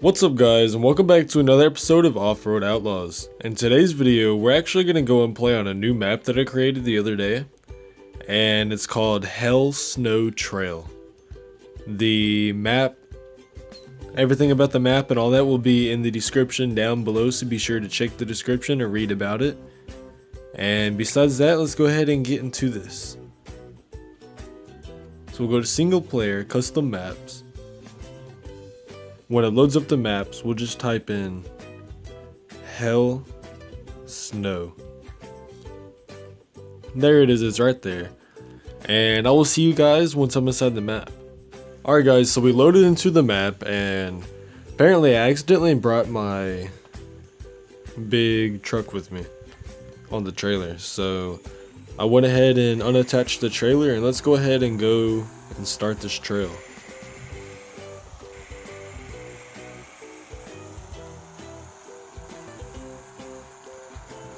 What's up guys, and welcome back to another episode of Offroad Outlaws. In today's video, we're actually going to go and play on a new map that I created the other day. And it's called Hell Snow Trail. The map, everything about the map and all that will be in the description down below, so be sure to check the description and read about it. And besides that, let's go ahead and get into this. So we'll go to single player, custom maps. When it loads up the maps, we'll just type in Hell Snow. There it is, it's right there. And I will see you guys once I'm inside the map. Alright guys, so we loaded into the map and apparently I accidentally brought my big truck with me on the trailer. So I went ahead and unattached the trailer, and let's go ahead and go and start this trail.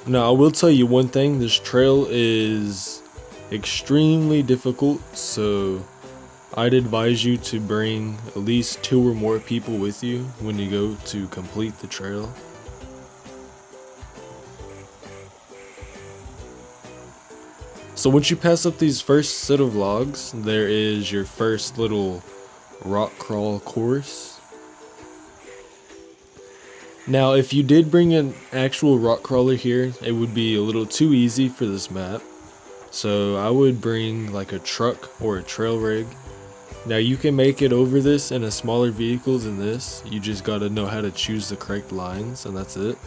Now, I will tell you one thing, this trail is extremely difficult, so I'd advise you to bring at least 2 or more people with you when you go to complete the trail. So once you pass up these first set of logs, there is your first little rock crawl course. Now, if you did bring an actual rock crawler here, it would be a little too easy for this map. So I would bring like a truck or a trail rig. Now you can make it over this in a smaller vehicle than this. You just gotta know how to choose the correct lines, and that's it.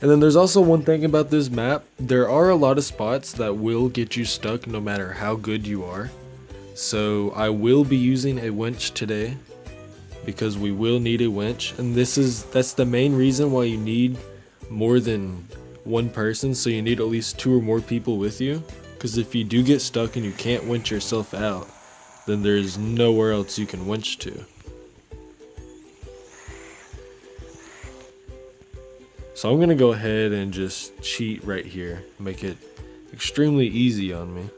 And then there's also one thing about this map. There are a lot of spots that will get you stuck no matter how good you are. So I will be using a winch today, because we will need a winch, and that's the main reason why you need more than one person. So you need at least 2 or more people with you, because if you do get stuck and you can't winch yourself out, then there's nowhere else you can winch to. So I'm gonna go ahead and just cheat right here, make it extremely easy on me.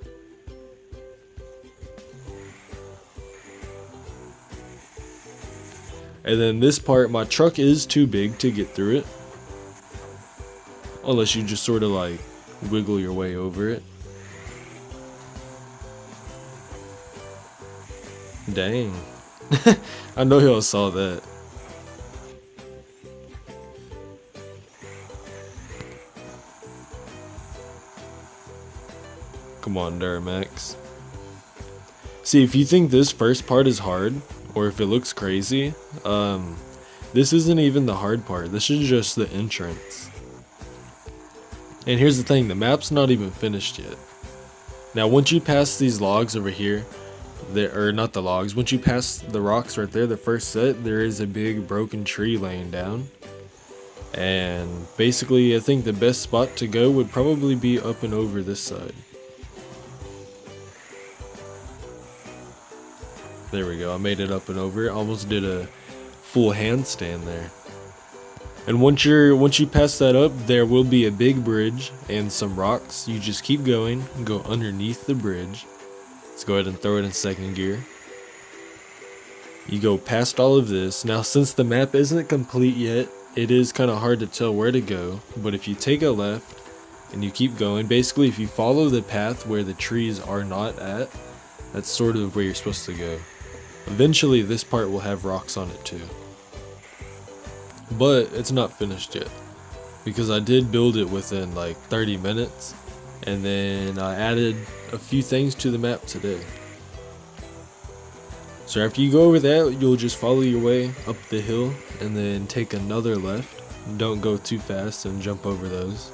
And then this part, my truck is too big to get through it, unless you just sort of like wiggle your way over it. Dang. I know y'all saw that. Come on, Duramax. See, if you think this first part is hard, or if it looks crazy, this isn't even the hard part. This is just the entrance. And here's the thing, the map's not even finished yet. Now once you pass these logs over here, or not the logs, once you pass the rocks right there, the first set, there is a big broken tree laying down. And basically I think the best spot to go would probably be up and over this side. There we go, I made it up and over. Almost did a full handstand there. And once you pass that up, there will be a big bridge and some rocks. You just keep going, go underneath the bridge. Let's go ahead and throw it in second gear. You go past all of this. Now since the map isn't complete yet, it is kind of hard to tell where to go. But if you take a left and you keep going, basically if you follow the path where the trees are not at, that's sort of where you're supposed to go. Eventually this part will have rocks on it too. But it's not finished yet, because I did build it within like 30 minutes. And then I added a few things to the map today. So after you go over that, you'll just follow your way up the hill and then take another left. Don't go too fast and jump over those.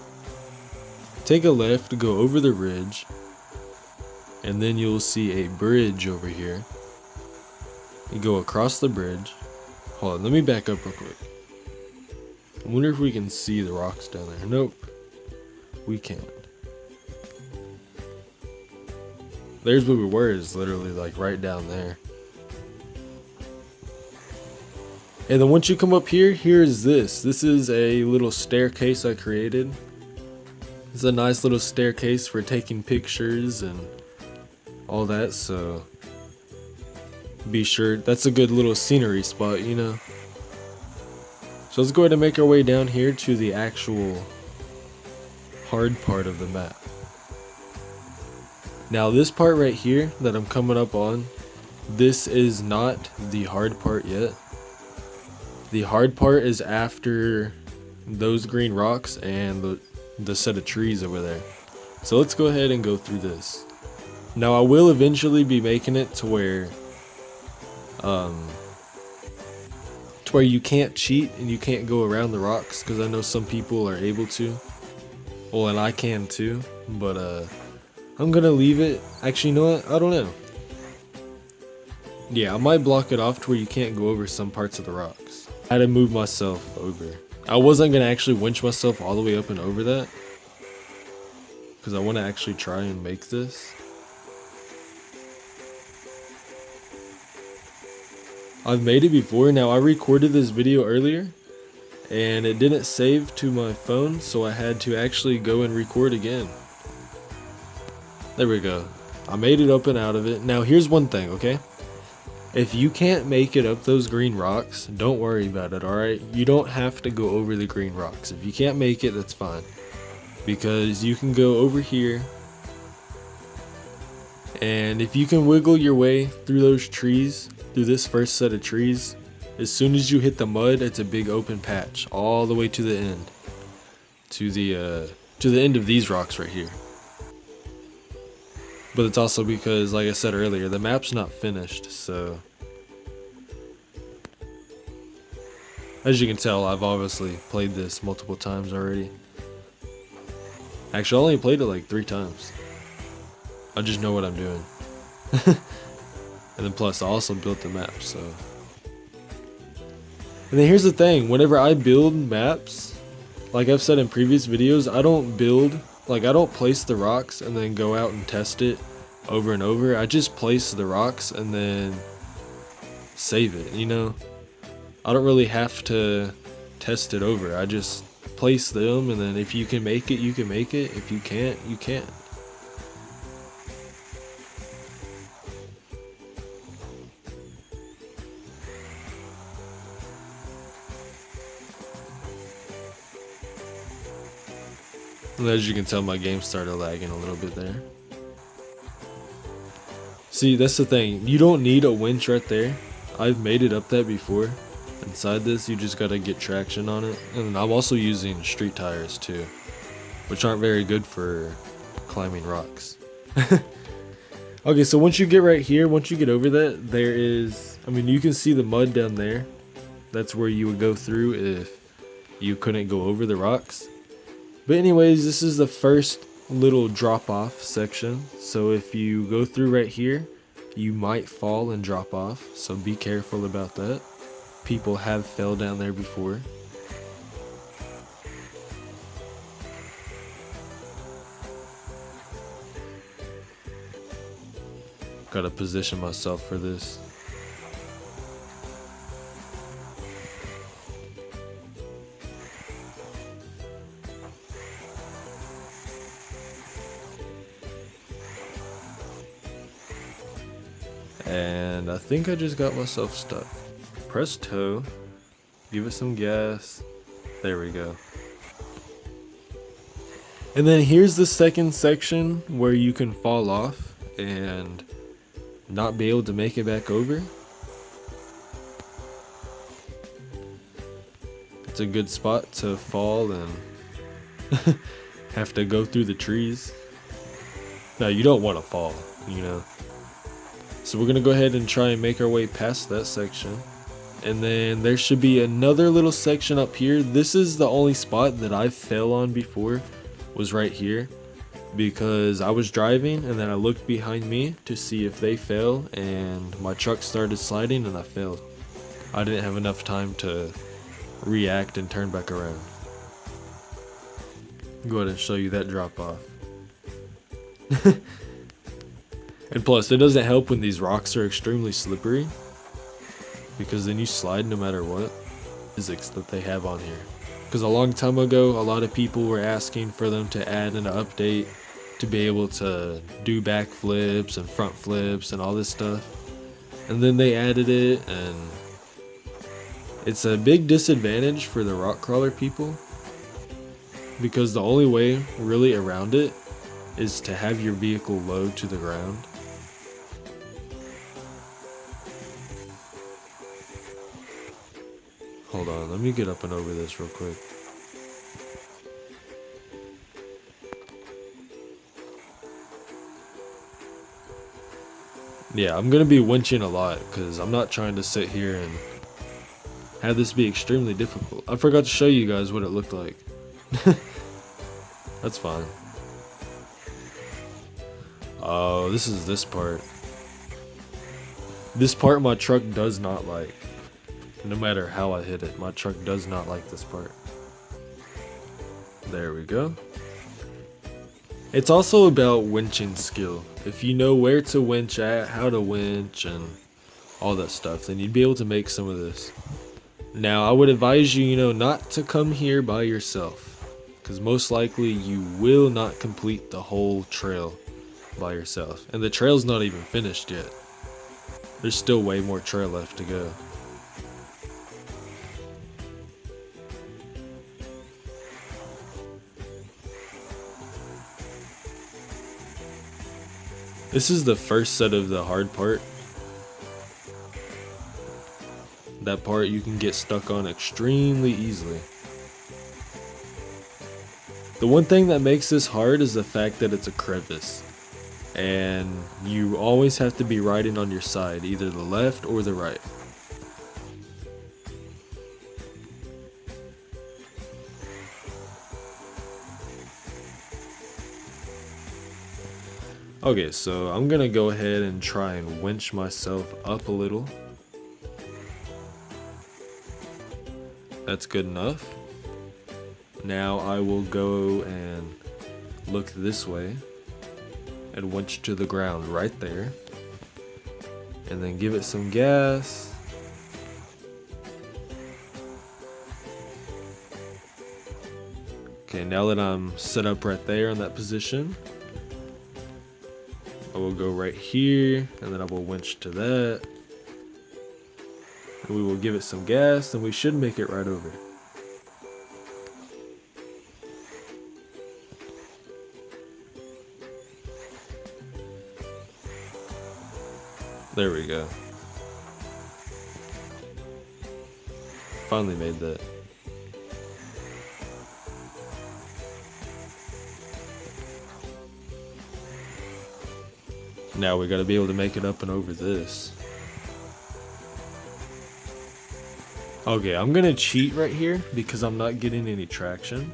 Take a left, go over the ridge, and then you'll see a bridge over here. You go across the bridge. Hold on, let me back up real quick. I wonder if we can see the rocks down there. Nope, we can't. There's where we were, is literally like right down there. And then once you come up here, here's this. This is a little staircase I created. It's a nice little staircase for taking pictures and all that, so be sure, that's a good little scenery spot, you know. So let's go ahead and make our way down here to the actual hard part of the map. Now this part right here that I'm coming up on, this is not the hard part yet. The hard part is after those green rocks and the set of trees over there. So let's go ahead and go through this. Now I will eventually be making it to where you can't cheat and you can't go around the rocks, because I know some people are able to. Well, and I can too, but I'm gonna leave it. Actually, you know what? I don't know. Yeah, I might block it off to where you can't go over some parts of the rocks. I had to move myself over. I wasn't gonna actually winch myself all the way up and over that, because I want to actually try and make this. I've made it before. Now I recorded this video earlier and it didn't save to my phone, so I had to actually go and record again. There we go. I made it up and out of it. Now here's one thing, okay? If you can't make it up those green rocks, don't worry about it, alright? You don't have to go over the green rocks. If you can't make it, that's fine. Because you can go over here, and if you can wiggle your way through those trees, through this first set of trees, as soon as you hit the mud, it's a big open patch all the way to the end, to the end of these rocks right here. But it's also because, like I said earlier, the map's not finished, so as you can tell, I've obviously played this multiple times already. Actually, I only played it like 3 times. I just know what I'm doing. And then plus I also built the map, so. And then here's the thing, whenever I build maps, like I've said in previous videos, I don't place the rocks and then go out and test it over and over. I just place the rocks and then save it, you know? I don't really have to test it over. I just place them, and then if you can make it, you can make it. If you can't, you can't. And as you can tell, my game started lagging a little bit there. See, that's the thing. You don't need a winch right there. I've made it up that before. Inside this, you just gotta get traction on it. And I'm also using street tires too, which aren't very good for climbing rocks. Okay, so once you get right here, once you get over that, there is, I mean, you can see the mud down there. That's where you would go through if you couldn't go over the rocks. But anyways, this is the first little drop off section. So if you go through right here, you might fall and drop off. So be careful about that. People have fell down there before. Gotta position myself for this. And I think I just got myself stuck. Press toe, give it some gas. There we go. And then here's the second section where you can fall off and not be able to make it back over. It's a good spot to fall and have to go through the trees. Now you don't want to fall, you know. So we're gonna go ahead and try and make our way past that section. And then there should be another little section up here. This is the only spot that I fell on before, was right here. Because I was driving and then I looked behind me to see if they fell, and my truck started sliding and I failed. I didn't have enough time to react and turn back around. Go ahead and show you that drop off. And plus, it doesn't help when these rocks are extremely slippery, because then you slide no matter what physics that they have on here. Because a long time ago, a lot of people were asking for them to add an update to be able to do back flips and front flips and all this stuff. And then they added it, and It's a big disadvantage for the rock crawler people because the only way really around it is to have your vehicle low to the ground. Hold on, let me get up and over this real quick. Yeah, I'm gonna be winching a lot because I'm not trying to sit here and have this be extremely difficult. I forgot to show you guys what it looked like. That's fine. Oh, this is this part. This part my truck does not like. No matter how I hit it, my truck does not like this part. There we go. It's also about winching skill. If you know where to winch at, how to winch, and all that stuff, then you'd be able to make some of this. Now, I would advise you, not to come here by yourself, because most likely you will not complete the whole trail by yourself. And the trail's not even finished yet. There's still way more trail left to go. This is the first set of the hard part. That part you can get stuck on extremely easily. The one thing that makes this hard is the fact that it's a crevice. And you always have to be riding on your side, either the left or the right. Okay, so I'm gonna go ahead and try and winch myself up a little. That's good enough. Now I will go and look this way and winch to the ground right there. And then give it some gas. Okay, now that I'm set up right there in that position, I will go right here, and then I will winch to that. And we will give it some gas, and we should make it right over. There we go. Finally made that. Now we gotta be able to make it up and over this. Okay, I'm gonna cheat right here because I'm not getting any traction.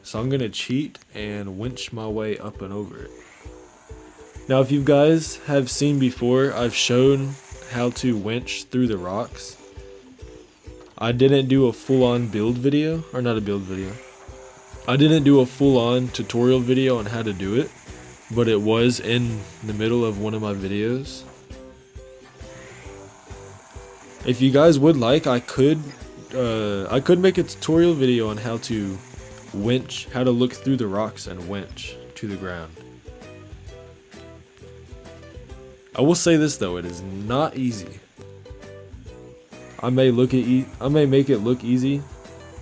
So I'm gonna cheat and winch my way up and over it. Now if you guys have seen before, I've shown how to winch through the rocks. I didn't do a full-on build video, or not a build video. I didn't do a full-on tutorial video on how to do it, but it was in the middle of one of my videos. If you guys would like, I could make a tutorial video on how to winch, how to look through the rocks and winch to the ground. I will say this though, it is not easy. I may make it look easy,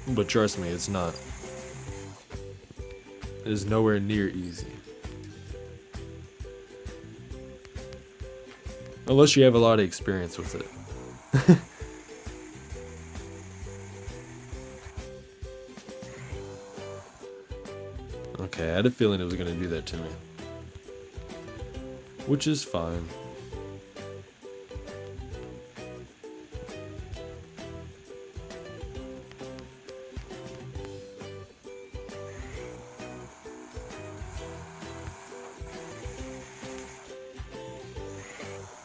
but trust me, it's not. It is nowhere near easy. Unless you have a lot of experience with it. Okay, I had a feeling it was going to do that to me. Which is fine.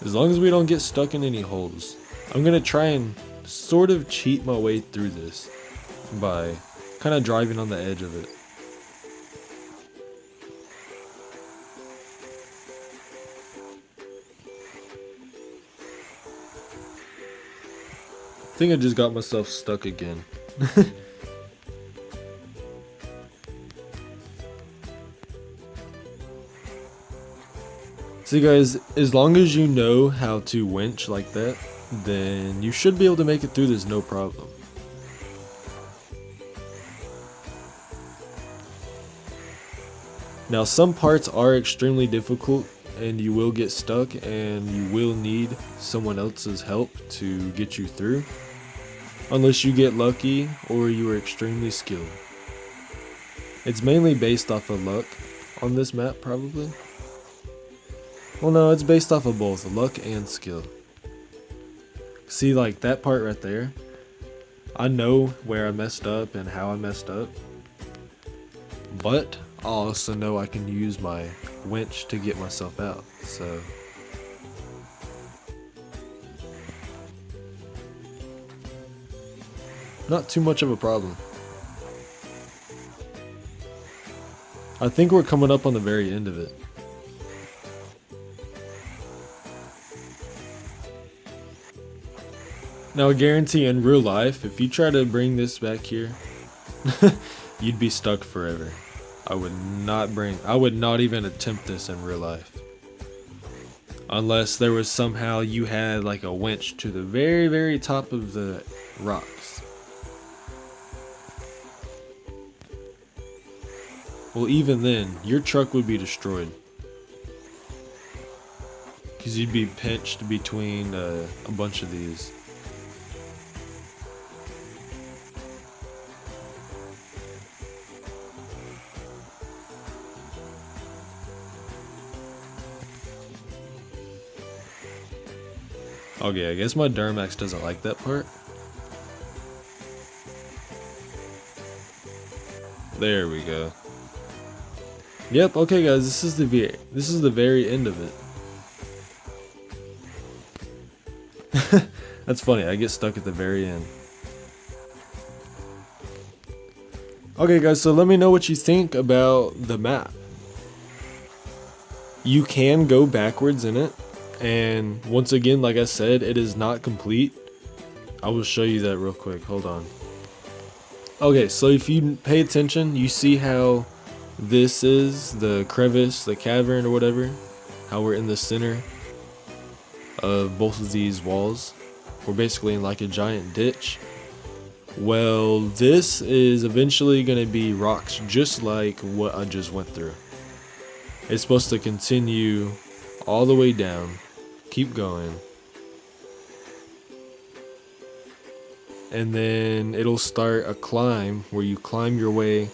As long as we don't get stuck in any holes. I'm going to try and sort of cheat my way through this by kind of driving on the edge of it. I think I just got myself stuck again. So guys, as long as you know how to winch like that, then you should be able to make it through this no problem. Now some parts are extremely difficult and you will get stuck and you will need someone else's help to get you through, unless you get lucky or you are extremely skilled. It's mainly based off of luck on this map probably. Well no, it's based off of both luck and skill. See, like that part right there, I know where I messed up and how I messed up, but I also know I can use my winch to get myself out, so not too much of a problem. I think we're coming up on the very end of it. Now I guarantee in real life, if you try to bring this back here, you'd be stuck forever. I would not even attempt this in real life. Unless there was somehow you had like a winch to the very, very top of the rocks. Well, even then, your truck would be destroyed. Because you'd be pinched between a bunch of these. Okay, I guess my Duramax doesn't like that part. There we go. Yep, okay guys, this is the very end of it. That's funny, I get stuck at the very end. Okay guys, so let me know what you think about the map. You can go backwards in it. And once again, like I said, it is not complete. I will show you that real quick. Hold on. Okay, so if you pay attention, you see how this is the crevice, the cavern or whatever. How we're in the center of both of these walls. We're basically in like a giant ditch. Well, this is eventually going to be rocks just like what I just went through. It's supposed to continue all the way down. Keep going, and then it'll start a climb where you climb your way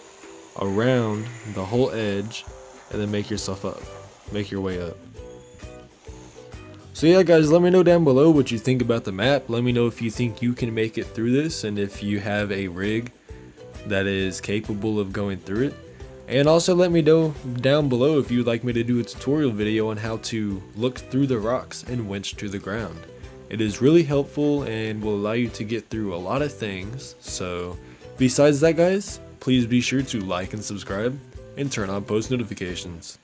around the whole edge and then make your way up. So yeah guys, let me know down below what you think about the map. Let me know if you think you can make it through this and if you have a rig that is capable of going through it. And also let me know down below if you would like me to do a tutorial video on how to look through the rocks and winch to the ground. It is really helpful and will allow you to get through a lot of things. So besides that guys, please be sure to like and subscribe and turn on post notifications.